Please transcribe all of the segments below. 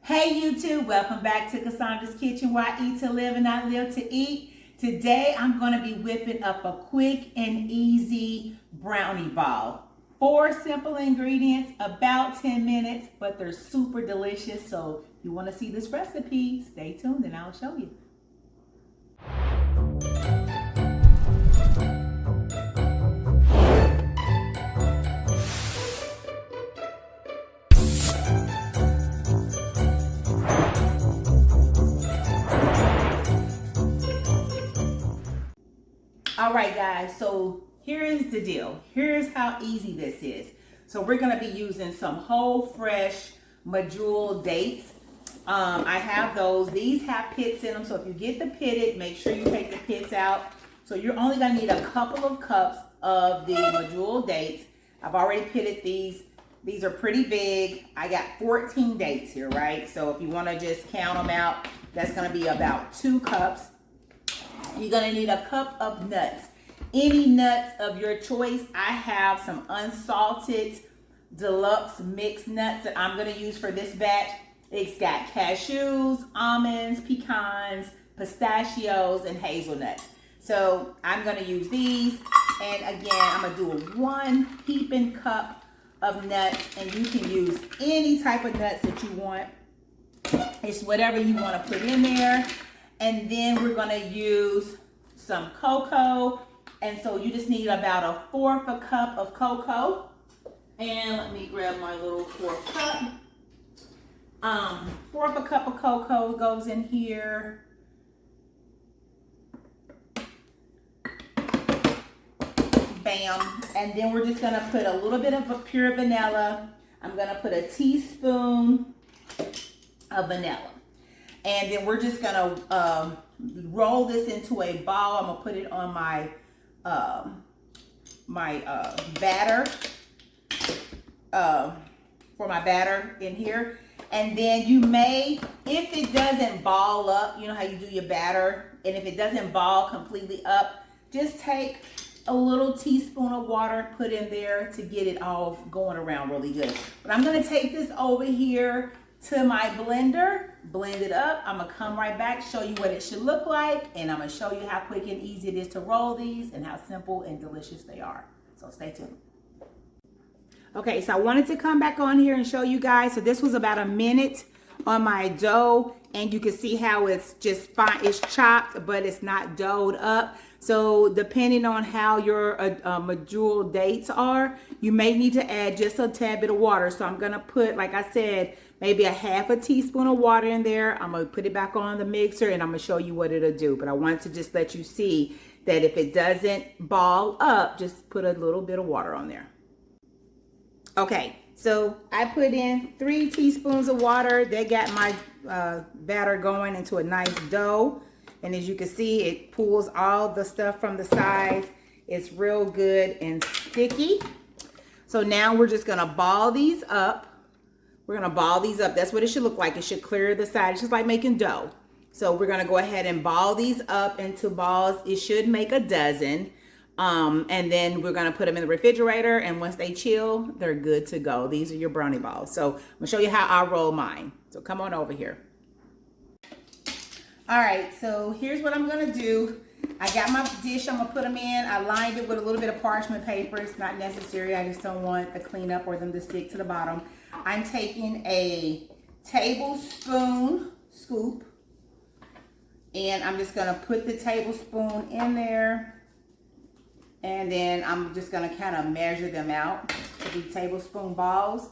Hey YouTube, welcome back to Cassandra's Kitchen, where I eat to live and not live to eat. Today I'm going to be whipping up a quick and easy brownie ball. 4 simple ingredients, about 10 minutes, but they're super delicious. So if you want to see this recipe, stay tuned and I'll show you. All right, guys, so here is the deal. Here's how easy this is. So we're gonna be using some whole fresh medjool dates. I have those. These have pits in them, so if you get the pitted, make sure you take the pits out. So you're only gonna need a couple of cups of the medjool dates. I've already pitted these. These are pretty big. I got 14 dates here, right? So if you wanna just count them out, that's gonna be about 2 cups. You're gonna need a cup of nuts. Any nuts of your choice. I have some unsalted deluxe mixed nuts that I'm gonna use for this batch. It's got cashews, almonds, pecans, pistachios, and hazelnuts. So I'm gonna use these. And again, I'm gonna do a 1 heaping cup of nuts, and you can use any type of nuts that you want. It's whatever you wanna put in there. And then we're gonna use some cocoa. And so you just need about 1/4 cup of cocoa. And let me grab my little 1/4 cup. 1/4 cup of cocoa goes in here. Bam. And then we're just gonna put a little bit of pure vanilla. I'm gonna put a teaspoon of vanilla. And then we're just gonna roll this into a ball. I'm gonna put it on my batter for my batter in here. And then you may, if it doesn't ball up, you know how you do your batter, and if it doesn't ball completely up, just take a little teaspoon of water, put in there to get it all going around really good. But I'm gonna take this over here to my blender, blend it up. I'm gonna come right back, show you what it should look like, and I'm gonna show you how quick and easy it is to roll these and how simple and delicious they are. So stay tuned. Okay, so I wanted to come back on here and show you guys. So this was about a minute on my dough, and you can see how it's just fine. It's chopped, but it's not doughed up. So depending on how your medjool dates are, you may need to add just a tad bit of water. So I'm gonna put, like I said, maybe a 1/2 teaspoon of water in there. I'm gonna put it back on the mixer and I'm gonna show you what it'll do. But I wanted to just let you see that if it doesn't ball up, just put a little bit of water on there. Okay, so I put in 3 teaspoons of water. They got my batter going into a nice dough. And as you can see, it pulls all the stuff from the sides. It's real good and sticky. So now we're just gonna ball these up. We're gonna ball these up. That's what it should look like. It should clear the side. It's just like making dough. So we're gonna go ahead and ball these up into balls. It should make a dozen. And then we're gonna put them in the refrigerator, and once they chill, they're good to go. These are your brownie balls. So I'm gonna show you how I roll mine. So come on over here. All right, so here's what I'm gonna do. I got my dish, I'm gonna put them in. I lined it with a little bit of parchment paper. It's not necessary, I just don't want the cleanup or them to stick to the bottom. I'm taking a tablespoon scoop, and I'm just gonna put the tablespoon in there, and then I'm just gonna kind of measure them out to be tablespoon balls,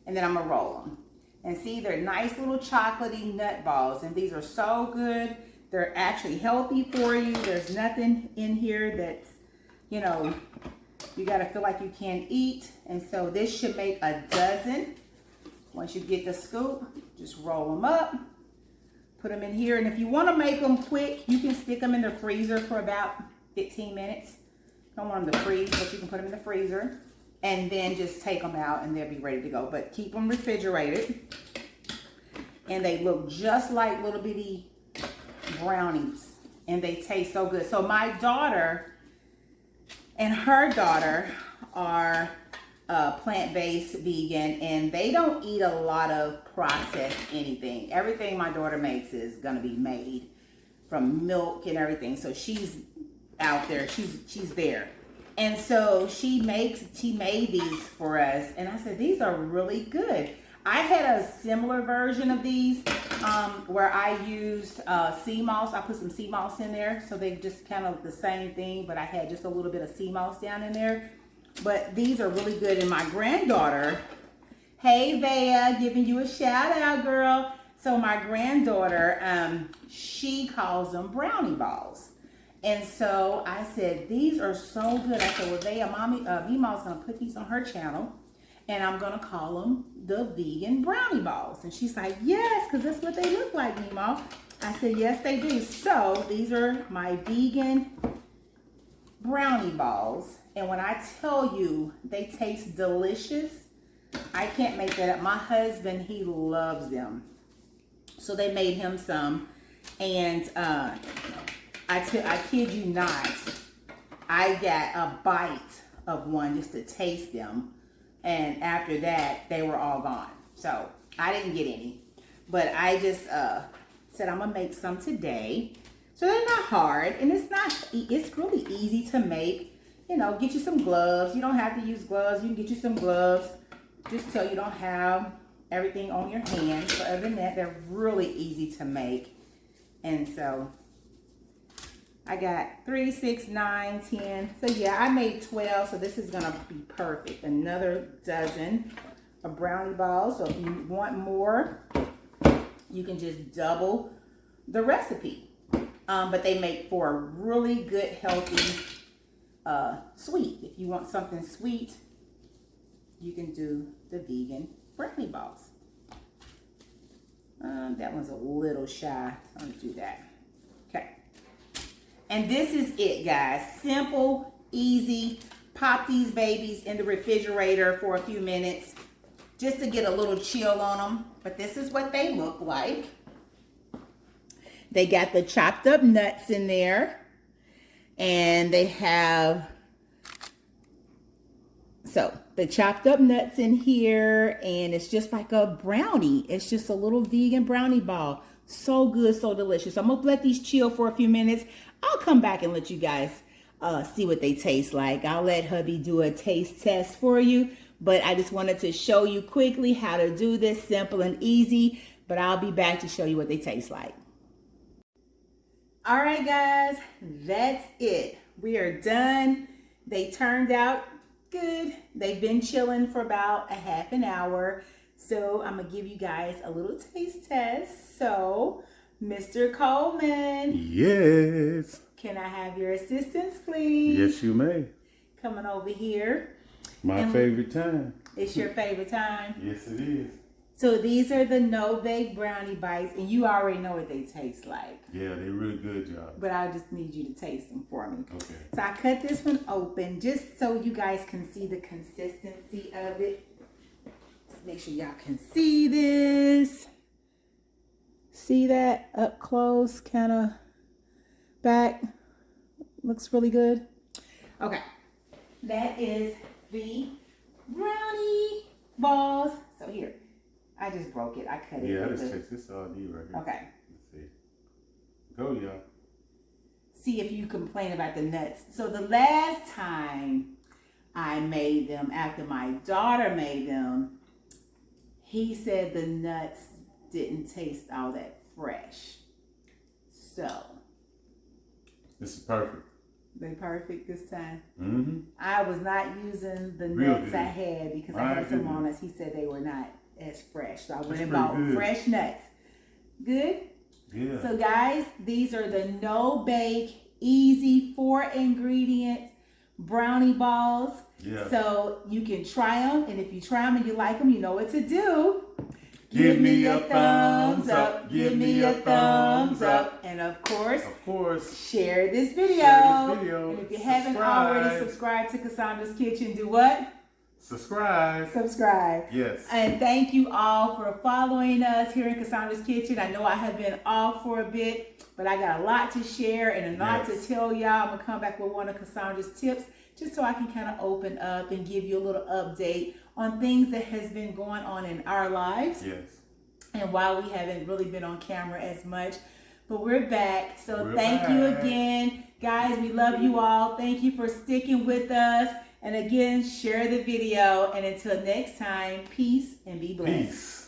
and then I'm gonna roll them. And see, they're nice little chocolatey nut balls, and these are so good. They're actually healthy for you. There's nothing in here that's, you know, you gotta feel like you can't eat. And so this should make a dozen. Once you get the scoop, just roll them up, put them in here. And if you wanna make them quick, you can stick them in the freezer for about 15 minutes. Don't want them to freeze, but you can put them in the freezer. And then just take them out and they'll be ready to go. But keep them refrigerated. And they look just like little bitty brownies. And they taste so good. So my daughter and her daughter are plant-based vegan, and they don't eat a lot of processed anything. Everything my daughter makes is gonna be made from milk and everything. So she's out there, she's there. And so she made these for us, and I said, these are really good. I had a similar version of these where I used sea moss. I put some sea moss in there, so they just kind of the same thing, but I had just a little bit of sea moss down in there. But these are really good. And my granddaughter, hey Vea, giving you a shout out, girl. So my granddaughter, she calls them brownie balls. And so I said, these are so good. I said, well, Vea, Mima's gonna put these on her channel, and I'm gonna call them the vegan brownie balls. And she's like, yes, because that's what they look like, Mima. I said, yes, they do. So these are my vegan brownie balls. And when I tell you they taste delicious, I can't make that up. My husband, he loves them. So they made him some. And I kid you not, I got a bite of one just to taste them. And after that, they were all gone. So I didn't get any. But I just said I'm gonna make some today. So they're not hard, and it's really easy to make. You know, get you some gloves. You don't have to use gloves. You can get you some gloves just so you don't have everything on your hands. But other than that, they're really easy to make. And so I got 3, 6, 9, 10. So yeah, I made 12. So this is going to be perfect. Another dozen of brownie balls. So if you want more, you can just double the recipe. But they make for a really good, healthy sweet. If you want something sweet, you can do the vegan brownie balls. That one's a little shy. I'm gonna do that. Okay. And this is it, guys. Simple, easy. Pop these babies in the refrigerator for a few minutes just to get a little chill on them. But this is what they look like. They got the chopped up nuts in there. And they have, so the chopped up nuts in here, and it's just like a brownie. It's just a little vegan brownie ball. So good, so delicious. I'm gonna let these chill for a few minutes. I'll come back and let you guys see what they taste like. I'll let hubby do a taste test for you, but I just wanted to show you quickly how to do this, simple and easy, but I'll be back to show you what they taste like. All right, guys, that's it. We are done. They turned out good. They've been chilling for about a half an hour. So I'm gonna give you guys a little taste test. So, Mr. Coleman. Yes. Can I have your assistance, please? Yes, you may. Coming over here. My favorite time. It's your favorite time? Yes, it is. So these are the no-bake brownie bites, and you already know what they taste like. Yeah, they're really good, y'all. But I just need you to taste them for me. Okay. So I cut this one open just so you guys can see the consistency of it. Let's make sure y'all can see this. See that up close, kind of back. Looks really good. Okay. That is the brownie balls. So here. I just broke it. I cut it. Yeah, I just taste this all you right here. Okay. Let's see. Go, y'all. See if you complain about the nuts. So the last time I made them, after my daughter made them, he said the nuts didn't taste all that fresh. So. This is perfect. They perfect this time? Mm-hmm. I was not using the nuts I had because I had some on us. He said they were not as fresh. So I went and bought fresh nuts. Good? Yeah. So guys, these are the no-bake, easy 4-ingredient brownie balls. Yeah. So you can try them, and if you try them and you like them, you know what to do. Give me a thumbs up. Give me a thumbs up. And of course, share this video. And if you haven't already subscribed to Cassandra's Kitchen, do what? Subscribe. Yes. And thank you all for following us here in Cassandra's Kitchen. I know I have been off for a bit, but I got a lot to share and a lot to tell y'all. I'm going to come back with one of Cassandra's tips just so I can kind of open up and give you a little update on things that has been going on in our lives. Yes. And why we haven't really been on camera as much. But we're back. So We're thank you back. again. Guys, we love you all. Thank you for sticking with us. And again, share the video. And until next time, peace and be blessed. Peace.